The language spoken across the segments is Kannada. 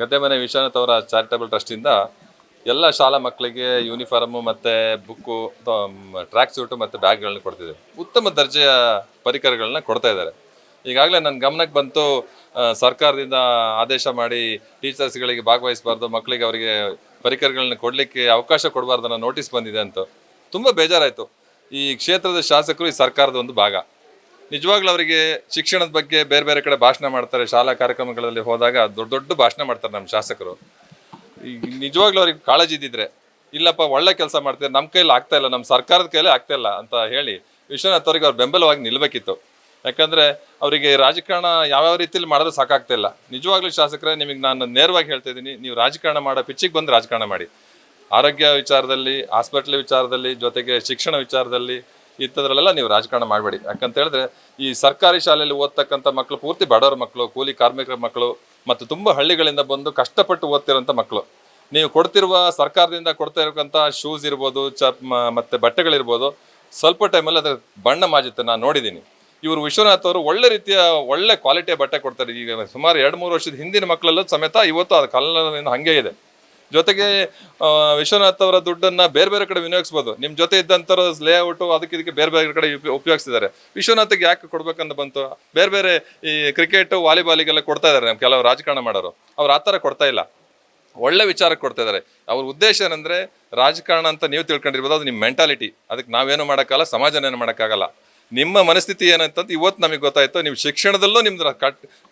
ಗದ್ದೆಮನೆ ವಿಶ್ವನಾಥ್ ಅವರ ಚಾರಿಟಬಲ್ ಟ್ರಸ್ಟಿಂದ ಎಲ್ಲ ಶಾಲಾ ಮಕ್ಕಳಿಗೆ ಯೂನಿಫಾರ್ಮು ಮತ್ತು ಬುಕ್ಕು, ಟ್ರ್ಯಾಕ್ ಸೂಟು ಮತ್ತು ಬ್ಯಾಗ್ಗಳನ್ನ ಕೊಡ್ತಿದ್ದಾರೆ. ಉತ್ತಮ ದರ್ಜೆಯ ಪರಿಕರಗಳನ್ನ ಕೊಡ್ತಾ ಇದ್ದಾರೆ. ಈಗಾಗಲೇ ನನ್ನ ಗಮನಕ್ಕೆ ಬಂತು, ಸರ್ಕಾರದಿಂದ ಆದೇಶ ಮಾಡಿ ಟೀಚರ್ಸ್ಗಳಿಗೆ ಭಾಗವಹಿಸಬಾರ್ದು, ಮಕ್ಕಳಿಗೆ ಅವರಿಗೆ ಪರಿಕರಗಳನ್ನ ಕೊಡಲಿಕ್ಕೆ ಅವಕಾಶ ಕೊಡಬಾರ್ದು ಅನ್ನೋ ನೋಟಿಸ್ ಬಂದಿದೆ ಅಂತ ತುಂಬ ಬೇಜಾರಾಯಿತು. ಈ ಕ್ಷೇತ್ರದ ಶಾಸಕರು ಈ ಸರ್ಕಾರದ ಒಂದು ಭಾಗ. ನಿಜವಾಗ್ಲೂ ಅವರಿಗೆ ಶಿಕ್ಷಣದ ಬಗ್ಗೆ ಬೇರೆ ಬೇರೆ ಕಡೆ ಭಾಷಣ ಮಾಡ್ತಾರೆ. ಶಾಲಾ ಕಾರ್ಯಕ್ರಮಗಳಲ್ಲಿ ಹೋದಾಗ ದೊಡ್ಡ ದೊಡ್ಡ ಭಾಷಣ ಮಾಡ್ತಾರೆ ನಮ್ಮ ಶಾಸಕರು. ಈಗ ನಿಜವಾಗ್ಲೂ ಅವ್ರಿಗೆ ಕಾಳಜಿ ಇದ್ದಿದ್ರೆ, ಇಲ್ಲಪ್ಪ ಒಳ್ಳೆ ಕೆಲಸ ಮಾಡ್ತಾರೆ, ನಮ್ಮ ಕೈಯಲ್ಲಿ ಆಗ್ತಾ ಇಲ್ಲ, ನಮ್ಮ ಸರ್ಕಾರದ ಕೈಲೇ ಆಗ್ತಾ ಇಲ್ಲ ಅಂತ ಹೇಳಿ ವಿಶ್ವನಾಥ್ ಅವ್ರಿಗೆ ಅವ್ರು ಬೆಂಬಲವಾಗಿ ನಿಲ್ಬೇಕಿತ್ತು. ಯಾಕಂದರೆ ಅವರಿಗೆ ರಾಜಕಾರಣ ಯಾವ್ಯಾವ ರೀತಿಯಲ್ಲಿ ಮಾಡಿದ್ರೆ ಸಾಕಾಗ್ತಿಲ್ಲ. ನಿಜವಾಗ್ಲೂ ಶಾಸಕರೇ, ನಿಮಗೆ ನಾನು ನೇರವಾಗಿ ಹೇಳ್ತಾ ಇದ್ದೀನಿ, ನೀವು ರಾಜಕಾರಣ ಮಾಡೋ ಪಿಚ್ಚಿಗೆ ಬಂದು ರಾಜಕಾರಣ ಮಾಡಿ. ಆರೋಗ್ಯ ವಿಚಾರದಲ್ಲಿ, ಹಾಸ್ಪಿಟ್ಲ್ ವಿಚಾರದಲ್ಲಿ, ಜೊತೆಗೆ ಶಿಕ್ಷಣ ವಿಚಾರದಲ್ಲಿ ಇಂಥದ್ರಲ್ಲೆಲ್ಲ ನೀವು ರಾಜಕಾರಣ ಮಾಡಬೇಡಿ. ಯಾಕಂತ ಹೇಳಿದ್ರೆ ಈ ಸರ್ಕಾರಿ ಶಾಲೆಯಲ್ಲಿ ಓದ್ತಕ್ಕಂಥ ಮಕ್ಕಳು ಪೂರ್ತಿ ಬಡವರ ಮಕ್ಕಳು, ಕೂಲಿ ಕಾರ್ಮಿಕರ ಮಕ್ಕಳು ಮತ್ತು ತುಂಬ ಹಳ್ಳಿಗಳಿಂದ ಬಂದು ಕಷ್ಟಪಟ್ಟು ಓದ್ತಿರೋಂಥ ಮಕ್ಕಳು. ನೀವು ಕೊಡ್ತಿರುವ ಸರ್ಕಾರದಿಂದ ಕೊಡ್ತಾ ಇರೋಂಥ ಶೂಸ್ ಇರ್ಬೋದು, ಮತ್ತು ಬಟ್ಟೆಗಳಿರ್ಬೋದು, ಸ್ವಲ್ಪ ಟೈಮಲ್ಲಿ ಅದರ ಬಣ್ಣ ಮಾಜುತ್ತೆ. ನಾನು ನೋಡಿದ್ದೀನಿ. ಇವರು ವಿಶ್ವನಾಥ್ ಅವರು ಒಳ್ಳೆ ರೀತಿಯ ಒಳ್ಳೆ ಕ್ವಾಲಿಟಿಯ ಬಟ್ಟೆ ಕೊಡ್ತಾರೆ. ಈಗ ಸುಮಾರು 2-3 ವರ್ಷದ ಹಿಂದಿನ ಮಕ್ಕಳಲ್ಲೂ ಸಮೇತ ಇವತ್ತು ಅದು ಕಲರ್ ಹಾಗೆ ಇದೆ. ಜೊತೆಗೆ ವಿಶ್ವನಾಥ್ ಅವರ ದುಡ್ಡನ್ನು ಬೇರೆ ಬೇರೆ ಕಡೆ ವಿನಿಯೋಗಿಸ್ಬೋದು. ನಿಮ್ಮ ಜೊತೆ ಇದ್ದಂಥವ್ರು ಲೇಔಟು ಅದಕ್ಕೆ ಇದಕ್ಕೆ ಬೇರೆ ಬೇರೆ ಕಡೆ ಉಪಯೋಗಿಸಿದ್ದಾರೆ. ವಿಶ್ವನಾಥ್ಗೆ ಯಾಕೆ ಕೊಡ್ಬೇಕಂತ ಬಂತು? ಬೇರೆ ಬೇರೆ ಈ ಕ್ರಿಕೆಟು, ವಾಲಿಬಾಲಿಗೆಲ್ಲ ಕೊಡ್ತಾ ಇದ್ದಾರೆ ನಮ್ಮ ಕೆಲವು ರಾಜಕಾರಣ ಮಾಡೋರು. ಅವ್ರು ಆ ಥರ ಕೊಡ್ತಾ ಇಲ್ಲ, ಒಳ್ಳೆ ವಿಚಾರಕ್ಕೆ ಕೊಡ್ತಾ ಇದ್ದಾರೆ. ಅವ್ರ ಉದ್ದೇಶ ಏನಂದರೆ ರಾಜಕಾರಣ ಅಂತ ನೀವು ತಿಳ್ಕೊಂಡಿರ್ಬೋದು, ಅದು ನಿಮ್ಮ ಮೆಂಟಾಲಿಟಿ. ಅದಕ್ಕೆ ನಾವೇನು ಮಾಡೋಕ್ಕಾಗಲ್ಲ, ಸಮಾಜನೇನು ಮಾಡೋಕ್ಕಾಗಲ್ಲ. ನಿಮ್ಮ ಮನಸ್ಥಿತಿ ಏನಂತಂದು ಇವತ್ತು ನಮಗೆ ಗೊತ್ತಾಯ್ತು. ನೀವು ಶಿಕ್ಷಣದಲ್ಲೂ ನಿಮ್ದು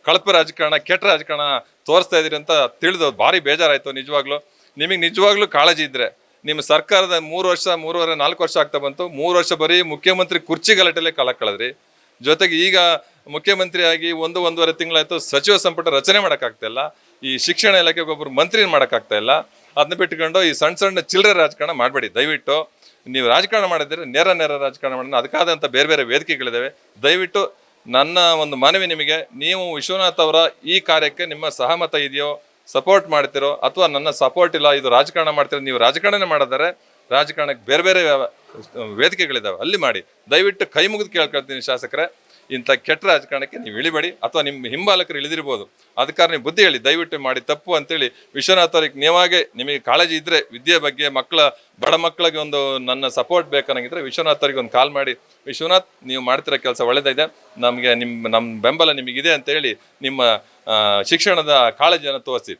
ಕಳಪೆ ರಾಜಕಾರಣ, ಕೆಟ್ಟ ರಾಜಕಾರಣ ತೋರಿಸ್ತಾ ಇದ್ದೀರಿ ಅಂತ ತಿಳಿದು ಭಾರಿ ಬೇಜಾರಾಯಿತು. ನಿಮಗೆ ನಿಜವಾಗ್ಲೂ ಕಾಳಜಿ ಇದ್ದರೆ ನಿಮ್ಮ ಸರ್ಕಾರದ 3 ವರ್ಷ, 3.5-4 ವರ್ಷ ಆಗ್ತಾ ಬಂತು. 3 ವರ್ಷ ಬರೀ ಮುಖ್ಯಮಂತ್ರಿ ಕುರ್ಚಿ ಗಲಾಟೆಲೆ ಕಾಲ ಕಳೆದ್ರಿ. ಜೊತೆಗೆ ಈಗ ಮುಖ್ಯಮಂತ್ರಿಯಾಗಿ 1-1.5 ತಿಂಗಳಾಯಿತು, ಸಚಿವ ಸಂಪುಟ ರಚನೆ ಮಾಡೋಕ್ಕಾಗ್ತಾ ಇಲ್ಲ. ಈ ಶಿಕ್ಷಣ ಇಲಾಖೆಗೆ ಒಬ್ಬರು ಮಂತ್ರಿನ ಮಾಡೋಕ್ಕಾಗ್ತಾ ಇಲ್ಲ. ಅದನ್ನ ಬಿಟ್ಕೊಂಡು ಈ ಸಣ್ಣ ಸಣ್ಣ ಚಿಲ್ಲರೆ ರಾಜಕಾರಣ ಮಾಡಬೇಡಿ ದಯವಿಟ್ಟು. ನೀವು ರಾಜಕಾರಣ ಮಾಡಿದರೆ ನೇರ ರಾಜಕಾರಣ ಮಾಡೋಣ. ಅದಕ್ಕಾದಂಥ ಬೇರೆ ಬೇರೆ ವೇದಿಕೆಗಳಿದ್ದಾವೆ. ದಯವಿಟ್ಟು ನನ್ನ ಒಂದು ಮನವಿ ನಿಮಗೆ, ನೀವು ವಿಶ್ವನಾಥ್ ಅವರ ಈ ಕಾರ್ಯಕ್ಕೆ ನಿಮ್ಮ ಸಹಮತ ಇದೆಯೋ, ಸಪೋರ್ಟ್ ಮಾಡ್ತಿರೋ, ಅಥವಾ ನನ್ನ ಸಪೋರ್ಟ್ ಇಲ್ಲ, ಇದು ರಾಜಕಾರಣ ಮಾಡ್ತಿರೋ, ನೀವು ರಾಜಕಾರಣನೇ ಮಾಡಿದರೆ ರಾಜಕಾರಣಕ್ಕೆ ಬೇರೆ ಬೇರೆ ವೇದಿಕೆಗಳಿದ್ದಾವೆ, ಅಲ್ಲಿ ಮಾಡಿ. ದಯವಿಟ್ಟು ಕೈ ಮುಗಿದು ಕೇಳ್ಕೊಳ್ತೀನಿ ಶಾಸಕರೇ, ಇಂಥ ಕೆಟ್ಟ ರಾಜಕಾರಣಕ್ಕೆ ನೀವು ಇಳಿಬೇಡಿ. ಅಥವಾ ನಿಮ್ಮ ಹಿಂಬಾಲಕರು ಇಳಿದಿರ್ಬೋದು, ಅದಕ್ಕಾಗಿ ನೀವು ಬುದ್ಧಿ ಹೇಳಿ, ದಯವಿಟ್ಟು ಮಾಡಿ ತಪ್ಪು ಅಂತೇಳಿ ವಿಶ್ವನಾಥ್ ಅವ್ರಿಗೆ ನೀವಾಗೆ ನಿಮಗೆ ಕಾಳಜಿ ಇದ್ದರೆ, ವಿದ್ಯೆ ಬಗ್ಗೆ, ಬಡ ಮಕ್ಕಳಿಗೆ ಒಂದು ನನ್ನ ಸಪೋರ್ಟ್ ಬೇಕನ್ನಂಗಿದ್ರೆ ವಿಶ್ವನಾಥ್ ಅವ್ರಿಗೆ ಒಂದು ಕಾಲ್ ಮಾಡಿ, ವಿಶ್ವನಾಥ್ ನೀವು ಮಾಡ್ತಿರೋ ಕೆಲಸ ಒಳ್ಳೆದಿದೆ, ನಮ್ಮ ಬೆಂಬಲ ನಿಮಗಿದೆ ಅಂತೇಳಿ ನಿಮ್ಮ ಶಿಕ್ಷಣದ ಕಾಳಜಿಯನ್ನು ತೋರಿಸಿ.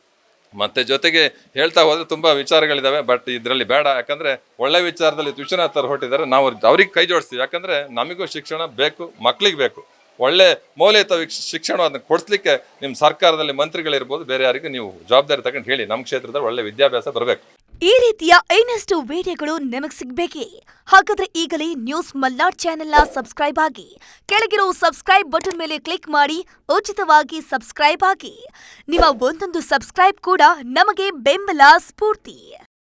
ಮತ್ತು ಜೊತೆಗೆ ಹೇಳ್ತಾ ಹೋದರೆ ತುಂಬ ವಿಚಾರಗಳಿದ್ದಾವೆ, ಬಟ್ ಇದರಲ್ಲಿ ಬೇಡ. ಯಾಕಂದರೆ ಒಳ್ಳೆ ವಿಚಾರದಲ್ಲಿ ವಿಶ್ವನಾಥ್ ಅವ್ರು ಹೊರಟಿದ್ದಾರೆ, ನಾವು ಅವ್ರಿಗೆ ಕೈ ಜೋಡಿಸ್ತೀವಿ. ಯಾಕಂದರೆ ನಮಗೂ ಶಿಕ್ಷಣ ಬೇಕು, ಮಕ್ಕಳಿಗೆ ಬೇಕು. ಒಳ್ಳೆ ಮೌಲ್ಯಯುತ ಶಿಕ್ಷಣ ಅದನ್ನು ಕೊಡಿಸ್ಲಿಕ್ಕೆ ನಿಮ್ಮ ಸರ್ಕಾರದಲ್ಲಿ ಮಂತ್ರಿಗಳಿರ್ಬೋದು, ಬೇರೆ ಯಾರಿಗೂ ನೀವು ಜವಾಬ್ದಾರಿ ತಗೊಂಡು ಹೇಳಿ, ನಮ್ಮ ಕ್ಷೇತ್ರದಲ್ಲಿ ಒಳ್ಳೆ ವಿದ್ಯಾಭ್ಯಾಸ ಬರಬೇಕು. ಈ ರೀತಿಯ ಇನ್ನಷ್ಟು ವಿಡಿಯೋಗಳು ನಿಮಗೆ ಸಿಗಬೇಕೇ? ಹಾಗಾದ್ರೆ ಈಗಲೇ ನ್ಯೂಸ್ ಮಲ್ನಾಡ್ ಚಾನೆಲ್ನ ಸಬ್ಸ್ಕ್ರೈಬ್ ಆಗಿ, ಕೆಳಗಿರೋ ಸಬ್ಸ್ಕ್ರೈಬ್ ಬಟನ್ ಮೇಲೆ ಕ್ಲಿಕ್ ಮಾಡಿ ಉಚಿತವಾಗಿ ಸಬ್ಸ್ಕ್ರೈಬ್ ಆಗಿ. ನಿಮ್ಮ ಒಂದೊಂದು ಸಬ್ಸ್ಕ್ರೈಬ್ ಕೂಡ ನಮಗೆ ಬೆಂಬಲ, ಸ್ಫೂರ್ತಿ.